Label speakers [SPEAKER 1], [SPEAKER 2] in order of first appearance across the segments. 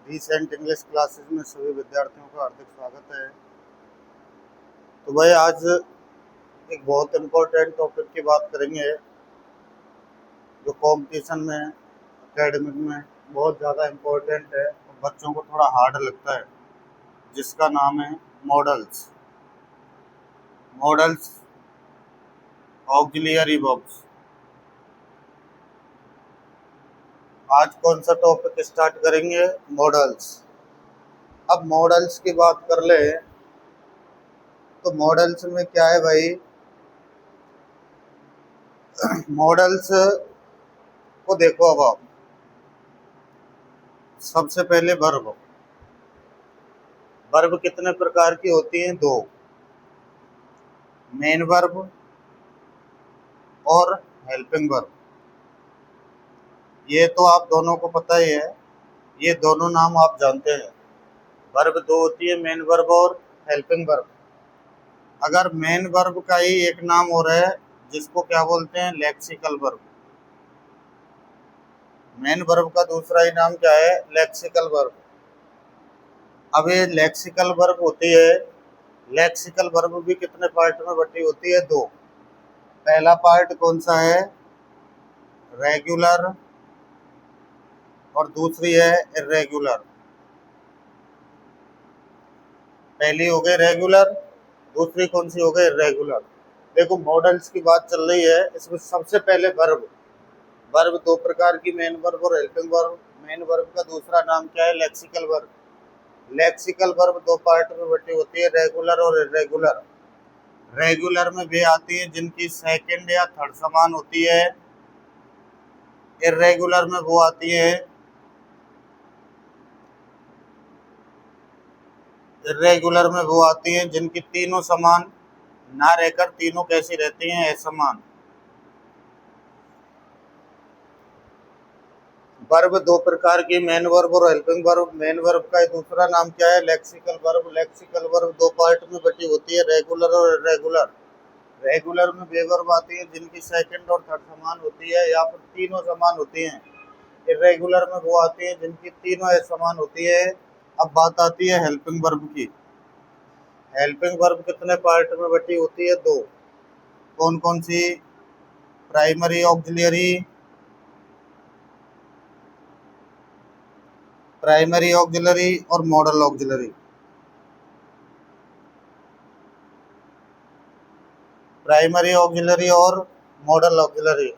[SPEAKER 1] Recent English classes में सभी विद्यार्थियों का हार्दिक स्वागत है। तो भाई आज एक बहुत इम्पोर्टेंट टॉपिक की बात करेंगे जो कंपटीशन में एकेडमिक में बहुत ज़्यादा इम्पोर्टेंट है और बच्चों को थोड़ा हार्ड लगता है, जिसका नाम है मॉडल्स। Models auxiliary verbs. आज कौन सा टॉपिक स्टार्ट करेंगे? मॉडल्स। अब मॉडल्स की बात कर ले तो मॉडल्स में क्या है भाई, मॉडल्स को देखो। अब आप सबसे पहले वर्ब। वर्ब कितने प्रकार की होती हैं? दो, मेन वर्ब और हेल्पिंग वर्ब। ये तो आप दोनों को पता ही है, ये दोनों नाम आप जानते हैं। वर्ब दो होती है, मेन वर्ब और हेल्पिंग वर्ब। अगर मेन वर्ब का ही एक नाम हो रहा है जिसको क्या बोलते हैं? Lexical verb. मेन वर्ब का दूसरा ही नाम क्या है? Lexical verb. अब ये लेक्सिकल वर्ब होती है, लेक्सिकल वर्ब भी कितने पार्ट में बटी होती है? दो। पहला पार्ट कौन सा है? रेगुलर, और दूसरी है इर्रेगुलर। पहली हो गई रेगुलर, दूसरी कौन सी हो गई? इर्रेगुलर। देखो मॉडल्स की बात चल रही है, इसमें सबसे पहले वर्ब। वर्ब दो प्रकार की, मेन वर्ब और हेल्पिंग वर्ब। मेन वर्ब का दूसरा नाम क्या है? Lexical verb. लेक्सिकल वर्ब दो पार्ट में बटी होती है, रेगुलर और इर्रेगुलर। रेगुलर में वे आती है जिनकी सेकंड या थर्ड समान होती है। इर्रेगुलर में वो आती है, इर्रेगुलर में वो आती हैं जिनकी तीनों समान ना रहकर तीनों कैसी रहती हैं? असमान। वर्ब दो प्रकार की, मेन वर्ब और हेल्पिंग वर्ब। मेन वर्ब का दूसरा नाम क्या है? Lexical verb. लेक्सिकल वर्ब दो पार्ट में बटी होती है, रेगुलर और इर्रेगुलर। रेगुलर में वे वर्ब आती है जिनकी सेकंड और थर्ड समान होती है या फिर तीनों समान होती हैं। इर्रेगुलर में वो आती है जिनकी तीनों असमान होती है। अब बात आती है हेल्पिंग वर्ब की। हेल्पिंग वर्ब कितने पार्ट में बटी होती है? दो। कौन कौन सी? प्राइमरी ऑक्सिलियरी, प्राइमरी ऑक्सिलरी और मॉडल ऑक्सिलरी। प्राइमरी ऑक्सिलरी और मॉडल ऑक्सिलरी।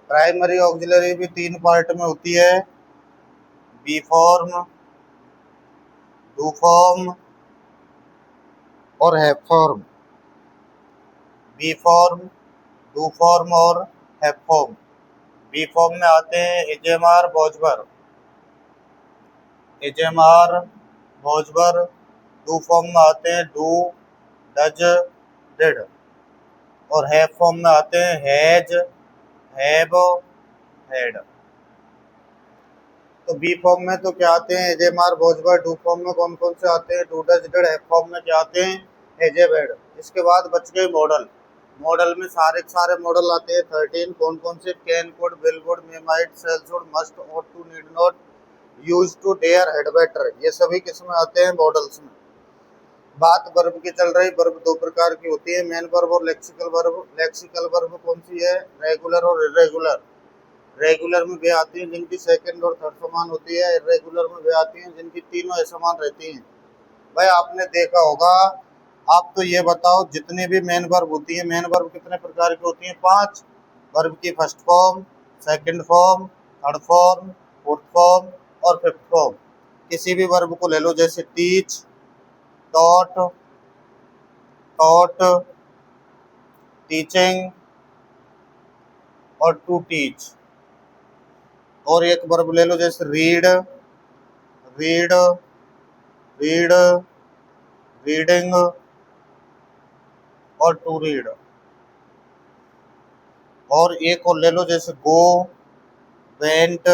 [SPEAKER 1] प्राइमरी ऑक्सिलरी भी तीन पार्ट में होती है, बी फॉर्म, डू फॉर्म और have form. Be form, do form और हैव फॉर्म। बी फॉर्म में आते हैं इजेमार, भोजबर। इजेमार, भोजबर। डू फॉर्म में आते हैं डू, डज, डिड। और हैव फॉर्म में आते हैं हैज, हैव, हेड। तो बी फॉर्म में तो क्या आते हैं? एजेमार, भोजबर। डू फॉर्म में कौन कौन से आते हैं? Do, does, did. Have form में क्या आते हैं? एजेब, हेड। इसके बाद बच गए मॉडल। मॉडल में सारे सारे मॉडल आते हैं 13। कौन कौन से? Can, could, will, would, may, might, shall, should, must, ought to, need not, use to, dare, had better. ये सभी किस में आते हैं? मॉडल्स में। बात वर्ब की चल रही। वर्ब दो प्रकार की होती है, मेन वर्ब और लेक्सिकल वर्ब। लेक्सिकल वर्ब कौन सी है? रेगुलर और इर्रेगुलर। रेगुलर में वे आती हैं जिनकी सेकंड और थर्ड समान होती है। इर्रेगुलर में वे आती हैं जिनकी तीनों असमान रहती हैं। भाई आपने देखा होगा, आप तो ये बताओ, जितनी भी मेन वर्ब होती है, मेन वर्ब कितने प्रकार की होती हैं? पांच। वर्ब की first form, second form, third form, fourth form और फिफ्थ फॉर्म। किसी भी वर्ब को ले लो, जैसे टीच, टॉट, टॉट, टीचिंग और टू टीच। और एक वर्ब ले लो जैसे रीड, रीड, रीड, रीडिंग और टू रीड। और एक और ले लो जैसे go, went,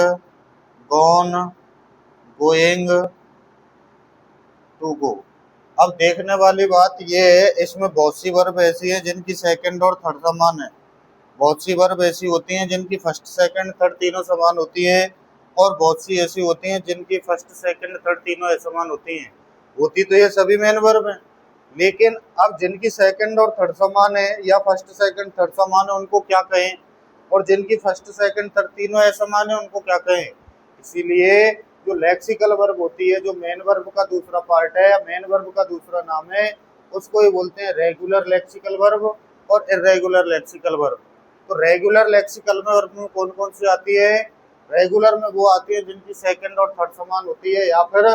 [SPEAKER 1] gone, going, to go. अब देखने वाली बात ये है, इसमें बहुत सी वर्ब ऐसी है जिनकी सेकंड और थर्ड समान है। बहुत सी वर्ब ऐसी होती हैं जिनकी फर्स्ट, सेकंड, थर्ड तीनों समान होती है। और बहुत सी ऐसी होती हैं जिनकी फर्स्ट सेकंड थर्ड तीनों समान होती हैं। होती तो ये सभी मेन वर्ब हैं, लेकिन अब जिनकी सेकंड और थर्ड समान है या फर्स्ट सेकंड थर्ड समान है उनको क्या कहें, और जिनकी फर्स्ट सेकंड थर्ड तीनों असमान है उनको क्या कहें। इसीलिए जो लेक्सिकल वर्ब होती है, जो मेन वर्ब का दूसरा पार्ट है या मेन वर्ब का दूसरा नाम है, उसको ही बोलते हैं रेगुलर लेक्सिकल वर्ब और इर्रेगुलर लेक्सिकल वर्ब। तो रेगुलर लेक्सिकल वर्ब में कौन कौन सी आती है? रेगुलर में वो आती है जिनकी सेकंड और थर्ड समान होती है या फिर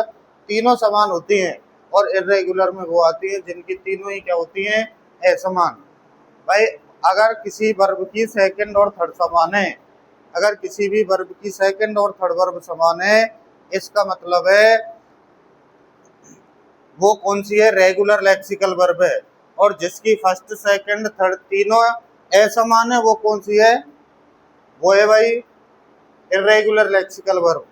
[SPEAKER 1] तीनों समान होती हैं, और इर्रेगुलर में वो आती है जिनकी तीनों ही क्या होती हैं? असमान। भाई अगर किसी वर्ब की सेकंड और थर्ड समान है, अगर किसी भी वर्ब की सेकंड और थर्ड वर्ब समान है, इसका मतलब है वो कौन सी है? रेगुलर लेक्सिकल वर्ब है। और जिसकी फर्स्ट सेकंड थर्ड तीनों असमान है वो कौन सी है? वो है भाई इर्रेगुलर लेक्सिकल वर्ब।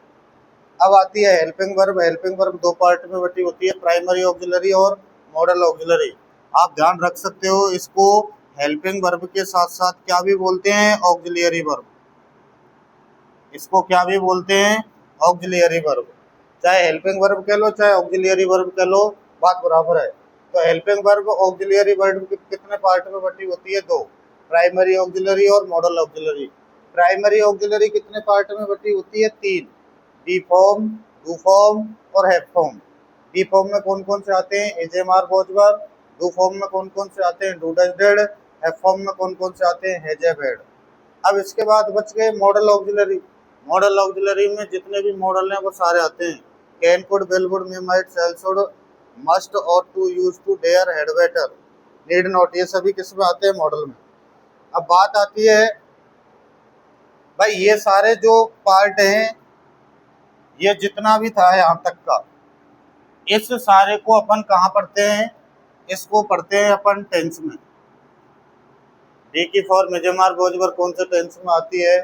[SPEAKER 1] अब आती है हेल्पिंग वर्ब। हेल्पिंग वर्ब दो पार्ट में बटी होती है, प्राइमरी ऑक्सिलरी और मॉडल ऑक्सिलरी। आप ध्यान रख सकते हो इसको हेल्पिंग वर्ब के साथ साथ क्या भी बोलते हैं? Auxiliary verb. इसको क्या भी बोलते हैं? Auxiliary verb. चाहे हेल्पिंग वर्ब कह लो चाहे ऑक्सिलरी वर्ब कह लो, बात बराबर है। तो हेल्पिंग वर्ब ऑक्सिलरी वर्ब कितने पार्ट में बटी होती है? दो, प्राइमरी ऑक्सिलरी और मॉडल ऑक्सिलरी। प्राइमरी ऑक्सिलरी कितने पार्ट में बटी होती है? तीन, डी फॉर्म, डू फॉर्म और हैव फॉर्म। डी फॉर्म में कौन कौन से आते हैं? Is am are was verb. Do form में कौन कौन से आते हैं? Do does did. Have form में कौन कौन से आते हैं? Has have had. अब इसके बाद बच गए मॉडल ऑक्सिलरी। मॉडल ऑक्सिलरी में जितने भी मॉडल हैं वो सारे आते हैं। Can, could, will, would, may, might, shall, should, must, और to, use to, dare, had, better, need not, ये सभी किस में आते हैं? मॉडल में। अब बात आती है भाई ये सारे जो पार्ट हैं, ये जितना भी था यहाँ तक का, इस सारे को अपन कहाँ पढ़ते हैं? इसको पढ़ते हैं अपन टेंस में। डी की फॉर्म मेजमार बोझवर कौन से टेंस में आती है?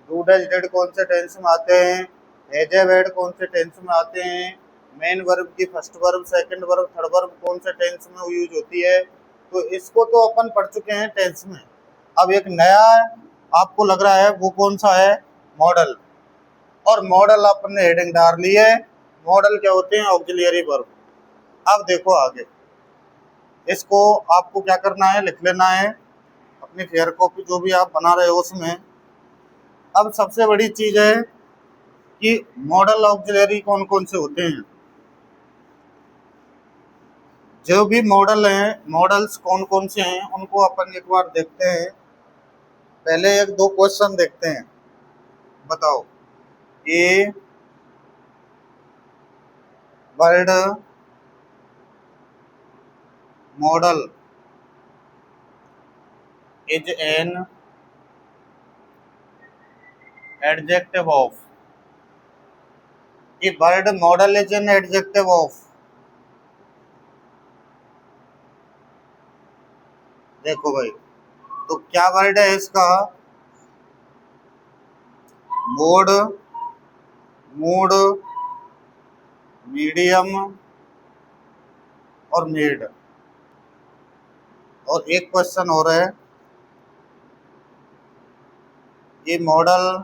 [SPEAKER 1] डू डज डिड कौन से टेंस में आते हैं? हैज हैव हैड कौन से टेंस में आते हैं? मेन वर्ब की first verb, second verb, third verb कौन से टेंस में यूज होती है? तो इसको तो अपन पढ़ चुके हैं टेंस में। अब एक नया आपको लग रहा है, वो कौन सा है? मॉडल। और मॉडल अपन ने हेडिंग डाल ली है। मॉडल क्या होते हैं? Auxiliary verb. अब देखो आगे, इसको आपको क्या करना है? लिख लेना है अपनी फेयर कॉपी जो भी आप बना रहे हो उसमें। अब सबसे बड़ी चीज है कि मॉडल ऑक्सिलरी कौन कौन से होते हैं। जो भी मॉडल हैं, मॉडल्स कौन कौन से हैं उनको अपन एक बार देखते हैं। पहले एक दो क्वेश्चन देखते हैं। बताओ, a word model is an adjective of. A word model is an adjective of. देखो भाई, तो क्या वर्ड है इसका? मोड, मूड, मीडियम और मेड। और एक क्वेश्चन हो रहा है, ये मॉडल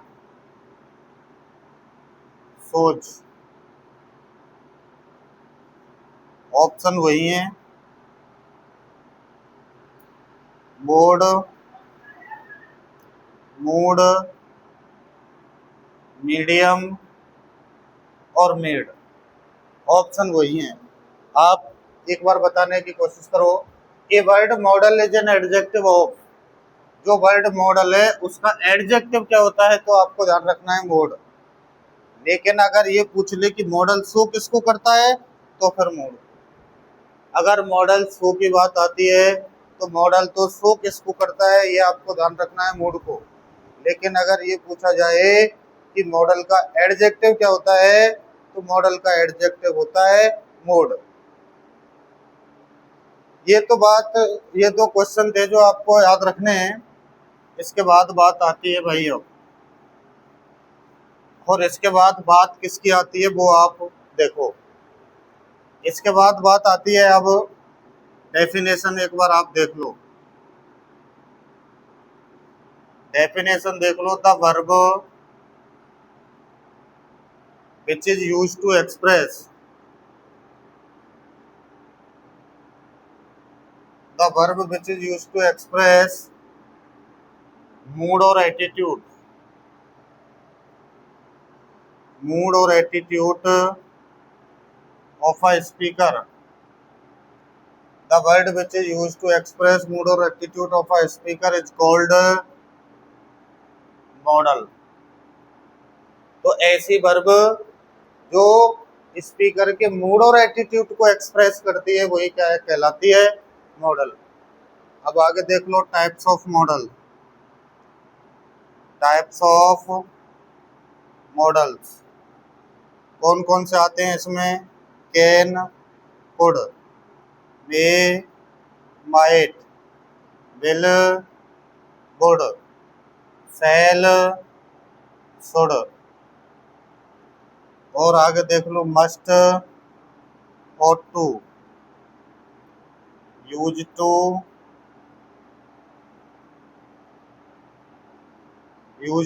[SPEAKER 1] सोच। ऑप्शन वही है, मोड, मूड, मीडियम और मेड। ऑप्शन वही हैं। आप एक बार बताने की कोशिश करो। A word model is an adjective of. जो वर्ड मॉडल है उसका एडजेक्टिव क्या होता है? तो आपको ध्यान रखना है मोड। लेकिन अगर ये पूछ ले कि मॉडल शो किसको करता है, तो फिर मोड। अगर मॉडल शो की बात आती है तो मॉडल तो शो किसको करता है, ये आपको ध्यान रखना है, मूड को। लेकिन अगर ये पूछा जाए कि मॉडल का एडजेक्टिव क्या होता है, तो मॉडल का एडजेक्टिव होता है मोड। ये तो क्वेश्चन थे जो आपको याद रखने हैं। इसके बाद बात आती है भाई अब, और इसके बाद बात किसकी आती है वो आप देखो। इसके बाद बात आती है अब डेफिनेशन। एक बार आप देख लो, डेफिनेशन देख लो। The verb which is used to express the verb which is used to express mood or attitude of a speaker. The word which is used to express mood or attitude of a speaker is called modal. तो ऐसी verb जो speaker के mood और attitude को express करती है वही क्या है, कहलाती है मॉडल। अब आगे देख लो types of model. Types of models कौन कौन से आते हैं इसमें? Can, could, may, might, will, would, shall, should. और आगे देख लो must, ought to, use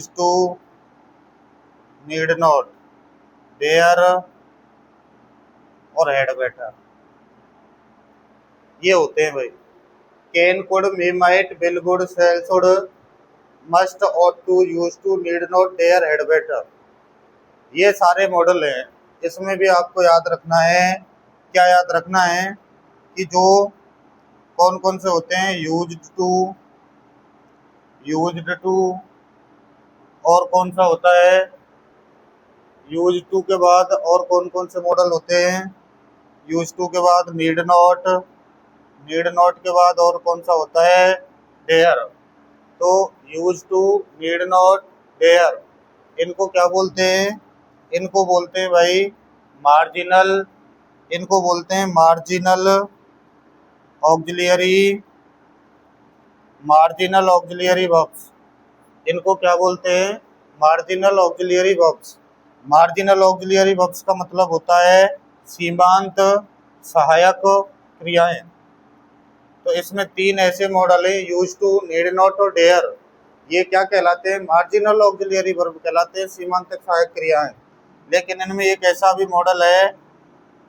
[SPEAKER 1] to, need not, dare और हैड बेटर। ये होते हैं भाई can, could, may, might, will, would, shall, should, must, ought to, use to, need not, dare, had better. ये सारे मॉडल हैं। इसमें भी आपको याद रखना है, क्या याद रखना है कि जो कौन कौन से होते हैं? यूज्ड टू और कौन सा होता है? यूज टू के बाद और कौन कौन से मॉडल होते हैं? यूज टू के बाद नीड नॉट के बाद और कौन सा होता है? डेयर। तो use to, need not, dare, इनको क्या बोलते हैं? इनको बोलते हैं भाई मार्जिनल। इनको बोलते हैं मार्जिनल ऑक्सिलियरी वर्ब्स। इनको क्या बोलते हैं? Marginal auxiliary verbs. Marginal auxiliary verbs का मतलब होता है सीमांत सहायक क्रियाएं। तो इसमें तीन ऐसे मॉडल हैं, यूज टू, नीड नॉट और डेयर। ये क्या कहलाते हैं? मार्जिनल ऑक्सिलियरी वर्ब कहलाते हैं, सीमांत सहायक क्रियाएं। लेकिन इनमें एक ऐसा भी मॉडल है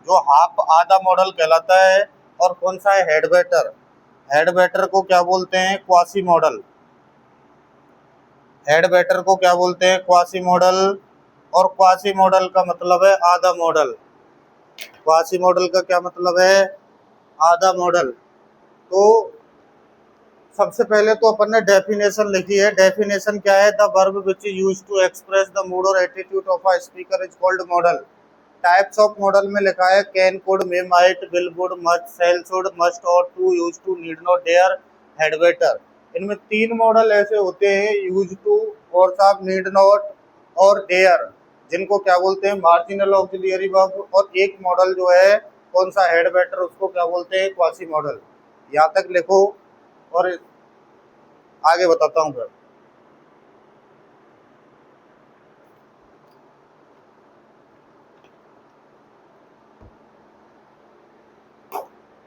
[SPEAKER 1] जो हाफ आधा मॉडल कहलाता है, और कौन सा है? Head better. हेड बेटर को क्या बोलते हैं? Quasi model. हेड बेटर को क्या बोलते हैं? Quasi model. और क्वासी मॉडल का मतलब है आधा मॉडल। क्वासी मॉडल का क्या मतलब है? आधा मॉडल। तो सबसे पहले तो अपन ने डेफिनेशन लिखी है। डेफिनेशन क्या है? The verb which is used to express the mood और attitude of a speaker is called model. Types of model में लिखा है can, could, may, might, will, would, must, shall, should, must, ought to, use to, need not, dare, had better. इनमें तीन model ऐसे होते हैं, use to और साहब नीड नॉट और डेयर, जिनको क्या बोलते हैं? Marginal auxiliary verb. और एक मॉडल जो है कौन सा? हेड बेटर, उसको क्या बोलते हैं? Quasi model. यहाँ तक लिखो और आगे बताता हूँ फिर।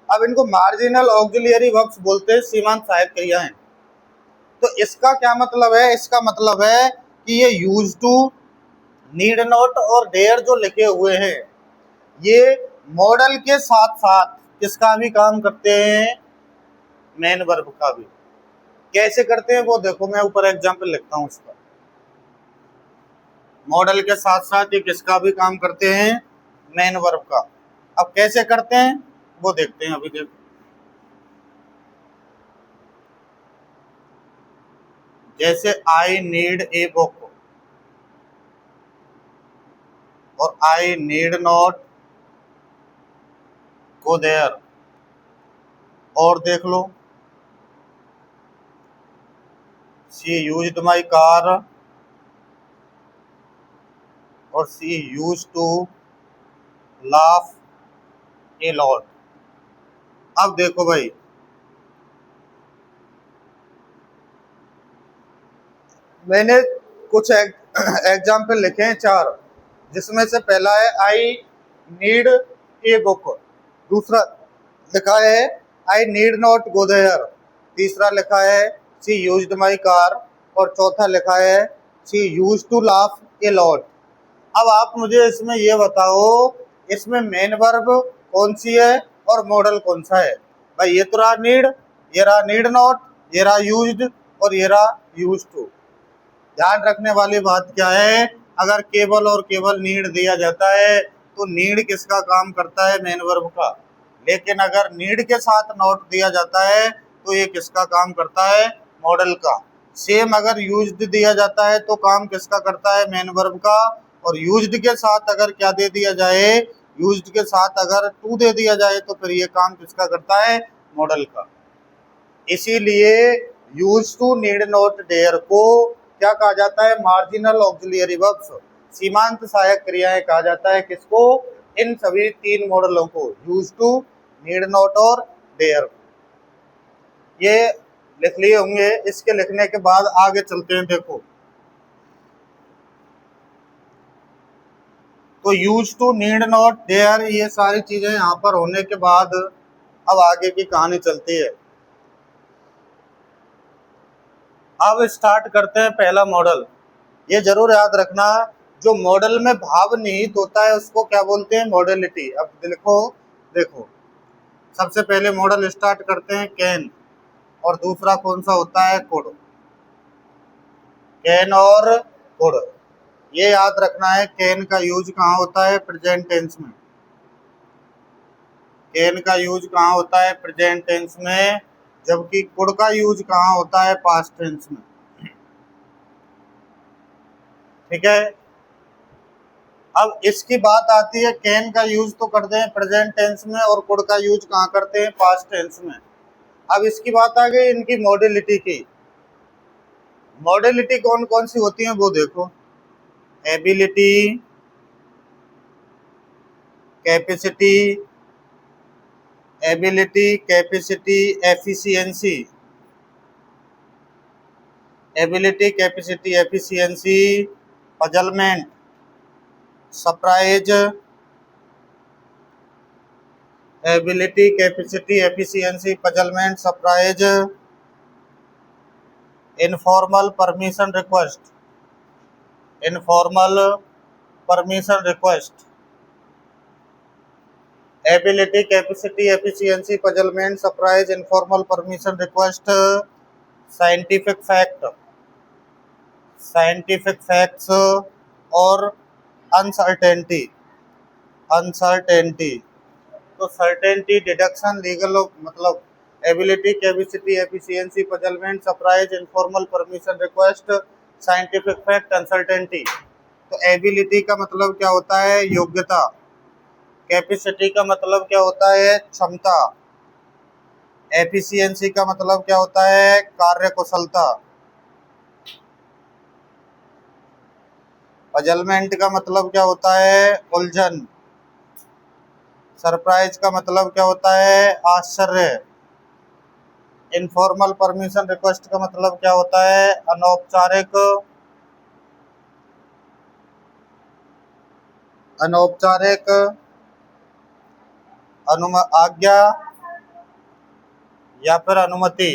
[SPEAKER 1] अब इनको मार्जिनल ऑक्सिलियरी वर्ब्स बोलते हैं, सीमांत सहायक क्रियाएं। तो इसका क्या मतलब है? इसका मतलब है कि ये यूज टू, नीड नॉट और डेयर जो लिखे हुए हैं, ये मॉडल के साथ साथ किसका भी काम करते हैं? मेन वर्ब का भी। कैसे करते हैं वो देखो, मैं ऊपर एग्जाम्पल लिखता हूँ इसका। मॉडल के साथ साथ ये किसका भी काम करते हैं? मेन वर्ब का। अब कैसे करते हैं वो देखते हैं। अभी देखो, जैसे आई नीड ए बुक और I need not go there. और देख लो, शी यूज्ड माई कार और she used to laugh a lot. अब देखो भाई, मैंने कुछ एग्जाम्पल लिखे हैं 4, जिसमें से पहला है आई नीड ए बुक, दूसरा लिखा है I need not go there, तीसरा लिखा है शी यूज्ड माई कार और चौथा लिखा है she used to laugh a lot. अब आप मुझे इसमें ये बताओ, इसमें मेन वर्ब कौन सी है और मॉडल कौन सा है? भाई ये तो रहा नीड, ये रहा नीड नॉट, ये रहा यूज्ड और ये रहा यूज्ड टू। ध्यान रखने वाली बात क्या है, अगर केवल और केवल नीड दिया जाता है तो नीड किसका काम करता है? मेन वर्ब का। लेकिन अगर नीड के साथ नॉट दिया जाता है तो ये किसका काम करता है? मॉडल का। सेम अगर यूज्ड दिया जाता है तो काम किसका करता है? मेन वर्ब का। और यूज्ड के साथ अगर क्या दे दिया जाए? यूज्ड के साथ अगर टू दे दिया जाए तो फिर ये काम किसका करता है? मॉडल का। इसीलिए use to, need not, dare को क्या कहा जाता है? मार्जिनल ऑक्सिलियरी वर्ब्स, सीमांत सहायक क्रियाएं कहा जाता है। किसको? इन सभी तीन मॉडलों को, यूज टू, नीड नॉट और डेयर। ये लिख लिए होंगे। इसके लिखने के बाद आगे चलते हैं। देखो तो use to, need not, dare, ये सारी चीजें यहाँ पर होने के बाद अब आगे की कहानी चलती है। अब स्टार्ट करते हैं पहला मॉडल। ये जरूर याद रखना, जो मॉडल में भाव निहित होता है उसको क्या बोलते हैं? मॉडलिटी। अब देखो सबसे पहले मॉडल स्टार्ट करते हैं कैन, और दूसरा कौन सा होता है? कुड। कैन और कुड, ये याद रखना है। कैन का यूज कहाँ होता है? प्रेजेंट टेंस में। कैन का यूज कहाँ होता है? प्रेजेंट टेंस में। जबकि कुड का यूज कहाँ होता है? पास्ट टेंस में। ठीक है। अब इसकी बात आती है, कैन का यूज तो करते हैं प्रेजेंट टेंस में और कुड का यूज कहाँ करते हैं? पास्ट टेंस में। अब इसकी बात आ गई इनकी मॉडलिटी की। मॉडलिटी कौन कौन सी होती है वो देखो। Ability, capacity, ability, capacity, efficiency. Ability, capacity, efficiency, puzzlement, surprise. Ability, capacity, efficiency, puzzlement, surprise, informal permission request. Informal permission request. Ability, capacity, efficiency, puzzlement, surprise, informal permission request, scientific fact, scientific facts और uncertainty. Uncertainty तो certainty, deduction, legal मतलब ability, capacity, efficiency, puzzlement, surprise, informal permission request, scientific fact, uncertainty. तो ability का मतलब क्या होता है? योग्यता। कैपेसिटी का मतलब क्या होता है? क्षमता। एफिशिएंसी का मतलब क्या होता है? कार्य कुशलता। पजलमेंट का मतलब क्या होता है? उलझन। सरप्राइज का मतलब क्या होता है? आश्चर्य। इनफॉर्मल परमिशन रिक्वेस्ट का मतलब क्या होता है? अनौपचारिक, अनौपचारिक आज्ञा या फिर अनुमति।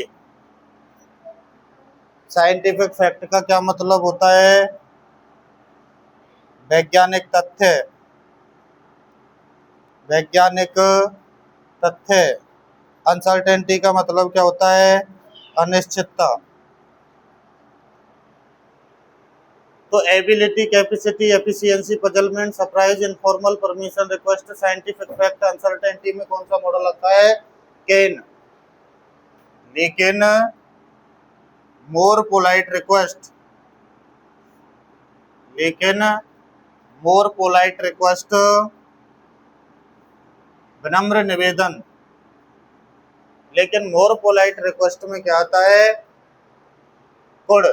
[SPEAKER 1] साइंटिफिक फैक्ट का क्या मतलब होता है? वैज्ञानिक तथ्य। वैज्ञानिक तथ्य। अनसर्टेनिटी का मतलब क्या होता है? अनिश्चितता। तो ability, capacity, efficiency, puzzlement, surprise, informal permission request, scientific fact, uncertainty में कौन सा मॉडल आता है? कैन। लेकिन मोर पोलाइट रिक्वेस्ट, लेकिन मोर पोलाइट रिक्वेस्ट, विनम्र निवेदन। लेकिन मोर पोलाइट रिक्वेस्ट में क्या आता है? कुड।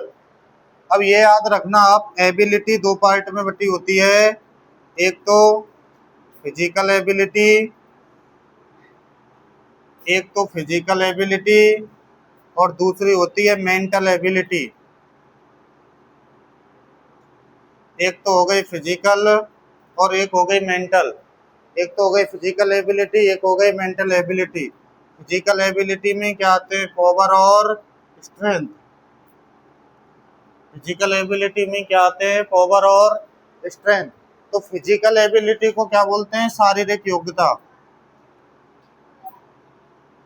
[SPEAKER 1] अब ये याद रखना आप, एबिलिटी दो पार्ट में बटी होती है। एक तो फिजिकल एबिलिटी, एक तो फिजिकल एबिलिटी और दूसरी होती है मेंटल एबिलिटी। एक तो हो गई फिजिकल और एक हो गई मेंटल। एक तो हो गई फिजिकल एबिलिटी, एक हो गई मेंटल एबिलिटी। फिजिकल एबिलिटी में क्या आते हैं? पावर और स्ट्रेंथ। फिजिकल एबिलिटी में क्या आते हैं? पावर और स्ट्रेंथ। तो फिजिकल एबिलिटी को क्या बोलते हैं? शारीरिक योग्यता।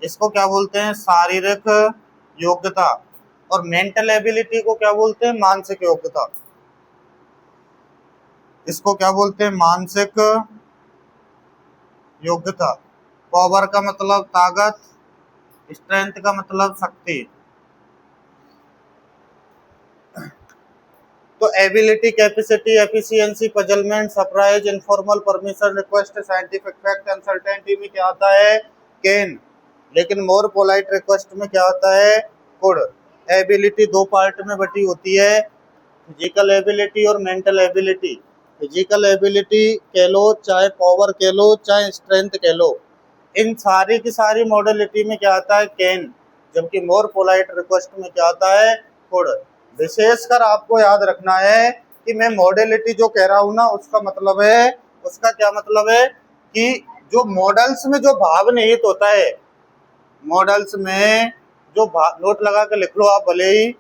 [SPEAKER 1] इसको क्या बोलते हैं? शारीरिक योग्यता। और मेंटल एबिलिटी को क्या बोलते हैं? मानसिक योग्यता। इसको क्या बोलते हैं? मानसिक योग्यता। पावर का मतलब ताकत, स्ट्रेंथ का मतलब शक्ति। तो ability, capacity, efficiency, puzzlement, surprise, informal, permission, request, scientific fact, uncertainty में क्या आता है? कैन। लेकिन मोर पोलाइट रिक्वेस्ट में क्या आता है? कुड। एबिलिटी दो पार्ट में बटी होती है, फिजिकल एबिलिटी और मेंटल एबिलिटी। फिजिकल एबिलिटी कह लो, चाहे पावर कह लो, चाहे स्ट्रेंथ कह लो, इन सारी की सारी मॉडलिटी में क्या आता है? कैन। जबकि मोर पोलाइट रिक्वेस्ट में क्या आता है? कुड। विशेषकर आपको याद रखना है कि मैं मॉडलिटी जो कह रहा हूं ना, उसका मतलब है, उसका क्या मतलब है कि जो मॉडल्स में जो भाव निहित होता है, मॉडल्स में जो नोट लगा के लिख लो आप भले ही,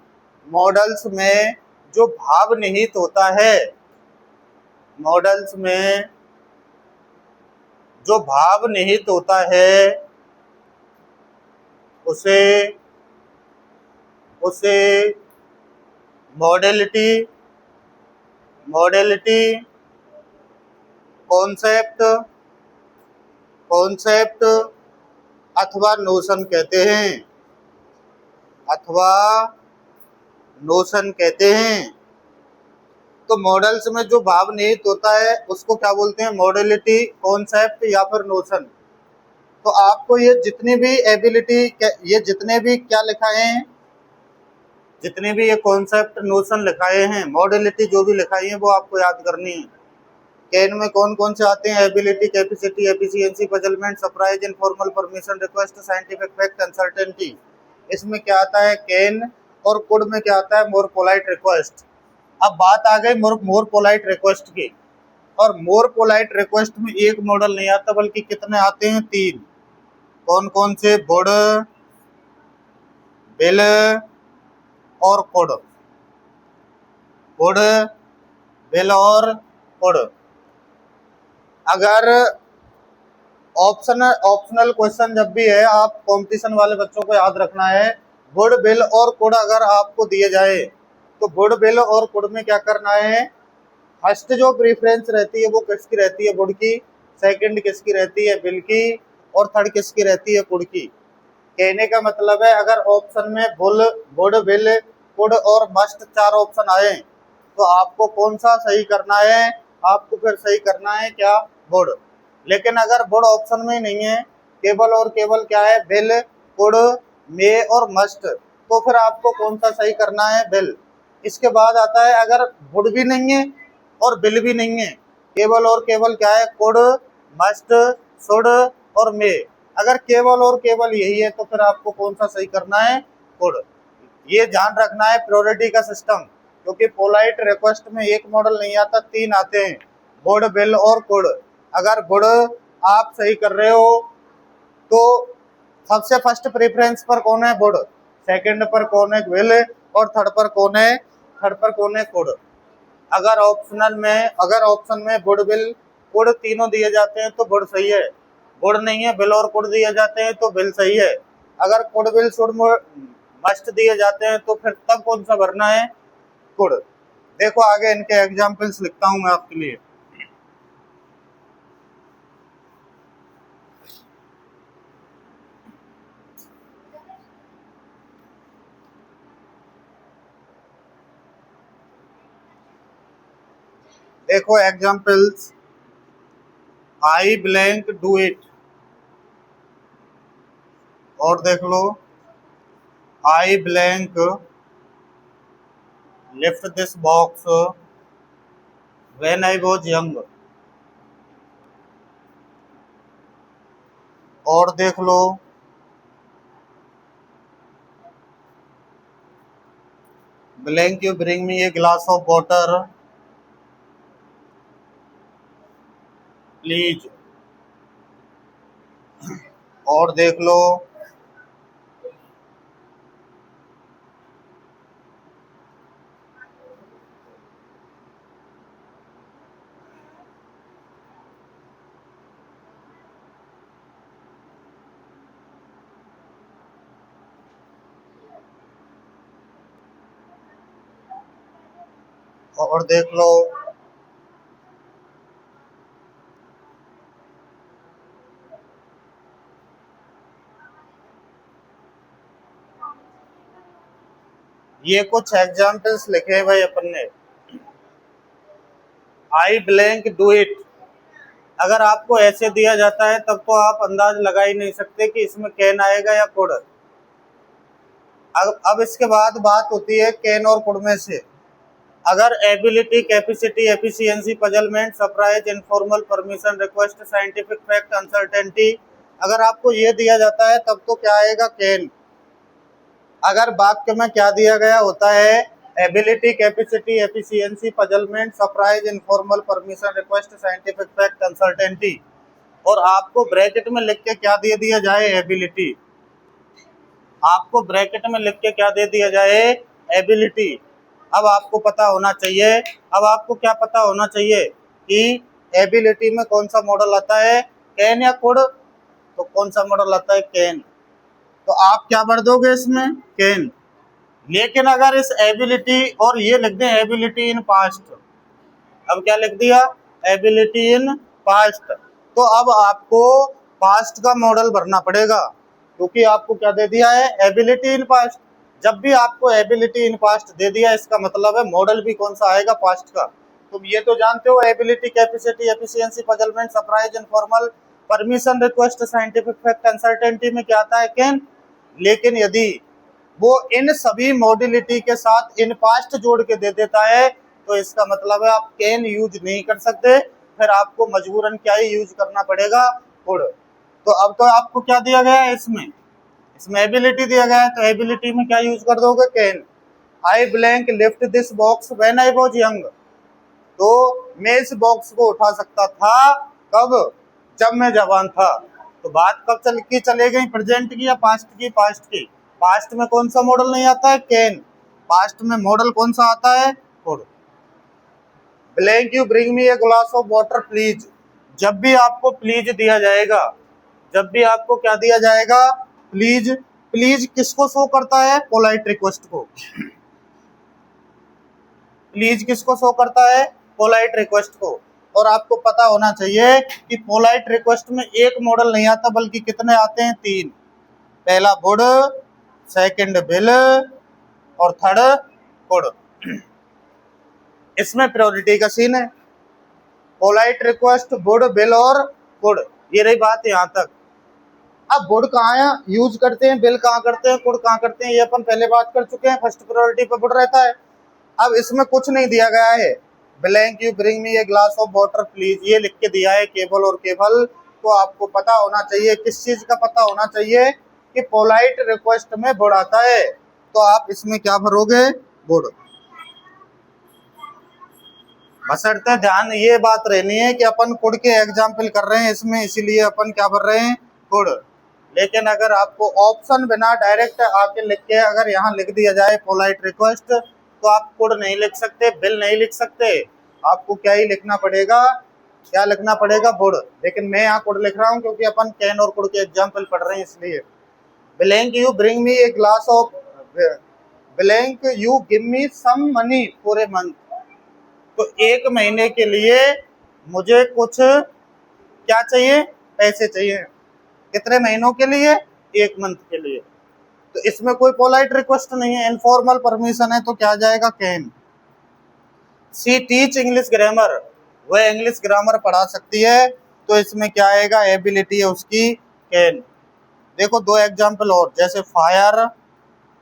[SPEAKER 1] मॉडल्स में जो भाव निहित होता है, मॉडल्स में जो भाव निहित होता है उसे उसे मॉडलिटी मॉडलिटी कॉन्सेप्ट कॉन्सेप्ट अथवा नोशन कहते हैं, अथवा नोशन कहते हैं। तो मॉडल्स में जो भाव निहित होता है उसको क्या बोलते हैं? मॉडलिटी, कॉन्सेप्ट या फिर नोशन। तो आपको ये जितनी भी एबिलिटी, ये जितने भी क्या लिखाए हैं, जितने भी ये कॉन्सेप्ट, नोशन लिखाए हैं, मॉडलिटी जो भी लिखाई है, वो आपको याद करनी है। कैन में कौन कौन से आते हैं? Ability, capacity, efficiency, puzzlement, surprise, informal, permission, request, scientific fact, uncertainty. इसमें क्या आता है? कैन। और कुड में क्या आता है? मोर पोलाइट रिक्वेस्ट। अब बात आ गई मोर पोलाइट रिक्वेस्ट की। और मोर पोलाइट रिक्वेस्ट में एक मॉडल नहीं आता, बल्कि कितने आते हैं? 3। कौन कौन से? बुड, बिल और कुड। बुड, बिल और कुड। अगर ऑप्शनल क्वेश्चन जब भी है, आप कंपटीशन वाले बच्चों को याद रखना है, बुड, बिल और कुड अगर आपको दिए जाए तो बुड, बिल और कुड में क्या करना है? फर्स्ट जो प्रीफरेंस रहती है वो किसकी रहती है? बुड की। सेकंड किसकी रहती है? बिल की। और थर्ड किसकी रहती है? कुड की। कहने का मतलब है, अगर ऑप्शन में बुड, बिल, कुड और मस्ट 4 ऑप्शन आए तो आपको कौन सा सही करना है? आपको फिर सही करना है क्या? बुड। लेकिन अगर बुड ऑप्शन में ही नहीं है, केवल और केवल क्या है? बिल, कुड, मे और मस्ट, तो फिर आपको कौन सा सही करना है? बिल। इसके बाद आता है, अगर बुड भी नहीं है और बिल भी नहीं है, केवल और केवल क्या है? कुड, मस्ट, शुड और मे। अगर केवल और केवल यही है तो फिर आपको कौन सा सही करना है? कुड। ये ध्यान रखना है प्रायोरिटी का सिस्टम, क्योंकि पोलाइट रिक्वेस्ट में एक मॉडल नहीं आता, 3 आते हैं, बुड, बिल और कुड। अगर बुड आप सही कर रहे हो तो सबसे फर्स्ट प्रेफरेंस पर कौन है? बुड। सेकंड पर कौन है? बिल। और थर्ड पर कौन है? थर्ड पर कौन है? कुड। अगर ऑप्शन में बुड, बिल, कुड तीनों दिए जाते हैं तो बुड सही है। बुड नहीं है, बिल और कुड दिए जाते हैं तो बिल सही है। अगर कुड, बिल, शुड, मस्ट दिए जाते हैं तो फिर तब कौन सा भरना है? कुड। देखो आगे इनके एग्जाम्पल्स लिखता हूं मैं आपके लिए। देखो examples, I blank do it. और देख लो, I blank lift this box when I was young. और देख लो, blank you bring me a glass of water please. और देख लो, और देख लो ये कुछ एग्जाम्पल्स लिखे हैं भाई अपन ने। आई ब्लैंक डू इट, अगर आपको ऐसे दिया जाता है तब तो आप अंदाज लगा ही नहीं सकते कि इसमें कैन आएगा या कुड। अब इसके बाद बात होती है कैन और कुड में से। अगर ability, capacity, efficiency, puzzlement, surprise, informal, permission, request, scientific fact, uncertainty, अगर आपको ये दिया जाता है तब तो क्या आएगा? कैन। अगर वाक्य में क्या दिया गया होता है? Ability, capacity, efficiency, puzzlement, surprise, informal, permission, request, scientific fact, uncertainty, और आपको ब्रैकेट में लिख के क्या दे दिया जाए? एबिलिटी। आपको ब्रैकेट में लिख के क्या दे दिया जाए? एबिलिटी। अब आपको पता होना चाहिए, अब आपको क्या पता होना चाहिए कि एबिलिटी में कौन सा मॉडल आता है, कैन या कुड? तो कौन सा मॉडल आता है? कैन। तो आप क्या भर दोगे इसमें? कैन। लेकिन अगर इस एबिलिटी और ये लिख दें एबिलिटी इन पास्ट, अब क्या लिख दिया? एबिलिटी इन पास्ट, तो अब आपको पास्ट का मॉडल भरना पड़ेगा, क्योंकि आपको क्या दे दिया है? Ability in past. जब भी आपको एबिलिटी इन पास्ट दे दिया, इसका मतलब है मॉडल भी कौन सा आएगा? पास्ट का। तुम ये तो जानते हो ability, capacity, efficiency, puzzlement, surprise, informal, permission, request, scientific fact, uncertainty में क्या आता है? कैन। लेकिन यदि वो इन सभी मॉडलिटी के साथ इन पास्ट जोड़ के दे देता है तो इसका मतलब है आप कैन यूज नहीं कर सकते, फिर आपको मजबूरन क्या ही यूज करना पड़ेगा? कुड। तो अब तो आपको क्या दिया गया है? इसमें एबिलिटी दिया गया है, तो एबिलिटी में क्या यूज कर दोगे? Can. I blank lift this box when I was young, तो मैं इस बॉक्स को उठा सकता था कब? जब मैं जवान था। तो बात कब चले गई? प्रेजेंट की या पास्ट की? पास्ट की। पास्ट में कौन सा मॉडल नहीं आता है? कैन। पास्ट में मॉडल कौन सा आता है? Could. Blank you bring me a glass of water please, जब भी आपको प्लीज दिया जाएगा, जब भी आपको क्या दिया जाएगा? प्लीज। प्लीज किसको शो करता है? पोलाइट रिक्वेस्ट को। प्लीज किसको शो करता है? पोलाइट रिक्वेस्ट को। और आपको पता होना चाहिए कि पोलाइट रिक्वेस्ट में एक मॉडल नहीं आता, बल्कि कितने आते हैं? 3। पहला वुड, सेकंड विल और थर्ड कुड। इसमें प्रायोरिटी का सीन है। पोलाइट रिक्वेस्ट, वुड, विल और कुड, ये रही बात यहाँ तक। अब वुड कहाँ यूज करते हैं, विल कहाँ करते हैं, कुड कहाँ करते हैं, ये अपन पहले बात कर चुके हैं। फर्स्ट प्रायोरिटी पे वुड रहता है। अब इसमें कुछ नहीं दिया गया है। Blank you bring me a glass of water please, ये लिख के दिया है केवल और केवल। तो आपको पता होना चाहिए, किस चीज का पता होना चाहिए? कि पोलाइट रिक्वेस्ट में वुड आता है। तो आप इसमें क्या भरोगे? वुड। बशर्ते ध्यान ये बात रहनी है कि अपन कुड के एग्जाम्पल कर रहे हैं इसमें, इसीलिए अपन क्या भर रहे हैं? कुड। लेकिन अगर आपको ऑप्शन बिना डायरेक्ट आके लिख के अगर यहाँ लिख दिया जाए पोलाइट रिक्वेस्ट, तो आप कुड नहीं लिख सकते, बिल नहीं लिख सकते। आपको क्या ही लिखना पड़ेगा? क्या लिखना पड़ेगा? वुड। लेकिन मैं यहाँ कुड लिख रहा हूँ क्योंकि अपन कैन और कुड के एग्जाम्पल पढ़ रहे हैं, इसलिए। Blank you bring me a glass of, blank you give me some money for a month, तो 1 महीने के लिए मुझे कुछ क्या चाहिए? पैसे चाहिए। कितने महीनों के लिए? 1 मंथ के लिए। तो इसमें कोई पोलाइट रिक्वेस्ट नहीं है, इनफॉर्मल परमिशन है, तो क्या जाएगा? Can. She teach English grammar, वह इंग्लिश ग्रामर पढ़ा सकती है, तो इसमें क्या आएगा? एबिलिटी है उसकी, कैन। देखो 2 एग्जाम्पल और, जैसे फायर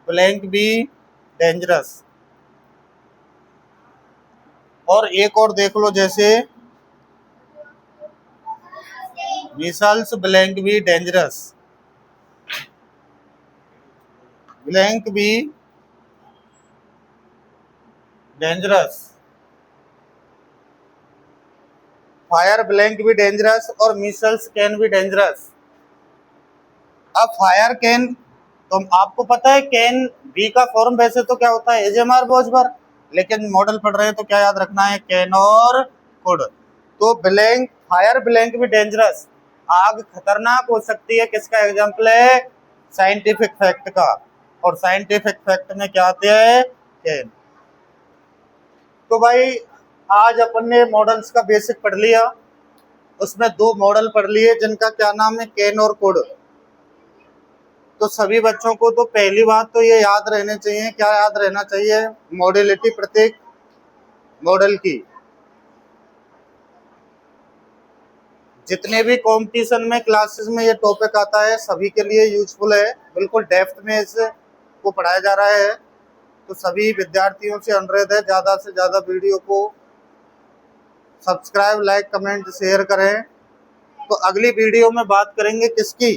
[SPEAKER 1] ब्लैंक बी डेंजरस, और एक और देख लो, जैसे missiles blank be dangerous, blank be dangerous, fire blank be dangerous और मिसाइल्स कैन बी डेंजरस। अब फायर कैन, तो आपको पता है कैन बी का फॉर्म वैसे तो क्या होता है? एजेमार बोझबर, लेकिन मॉडल पढ़ रहे हैं तो क्या याद रखना है? कैन और कुड। तो ब्लैंक, फायर ब्लैंक भी डेंजरस, आग खतरनाक हो सकती है, किसका एग्जाम्पल है? साइंटिफिक फैक्ट का। और साइंटिफिक फैक्ट में क्या आते हैं? कैन। तो भाई आज अपन ने मॉडल्स का बेसिक पढ़ लिया, उसमें 2 मॉडल पढ़ लिए जिनका क्या नाम है, कैन और कुड। तो सभी बच्चों को तो पहली बात तो ये याद रहने चाहिए, क्या याद रहना चाहिए, मॉडलिटी प्रत्येक मॉडल की। जितने भी कंपटीशन में क्लासेस में ये टॉपिक आता है सभी के लिए यूजफुल है, बिल्कुल डेप्थ में इसे को पढ़ाया जा रहा है। तो सभी विद्यार्थियों से अनुरोध है ज़्यादा से ज़्यादा वीडियो को सब्सक्राइब, लाइक, कमेंट, शेयर करें। तो अगली वीडियो में बात करेंगे किसकी,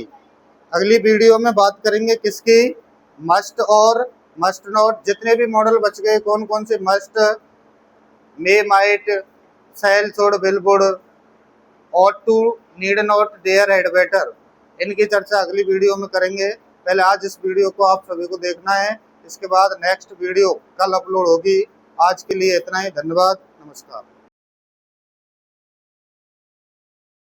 [SPEAKER 1] अगली वीडियो में बात करेंगे किसकी, मस्ट और मस्ट नॉट। जितने भी मॉडल बच गए कौन कौन से, must, may, might, shall, should, will, would, ought to, need not, dare, had better, इनकी चर्चा अगली वीडियो में करेंगे। पहले आज इस वीडियो को आप सभी को देखना है, इसके बाद नेक्स्ट वीडियो कल अपलोड होगी। आज के लिए इतना ही, धन्यवाद, नमस्कार।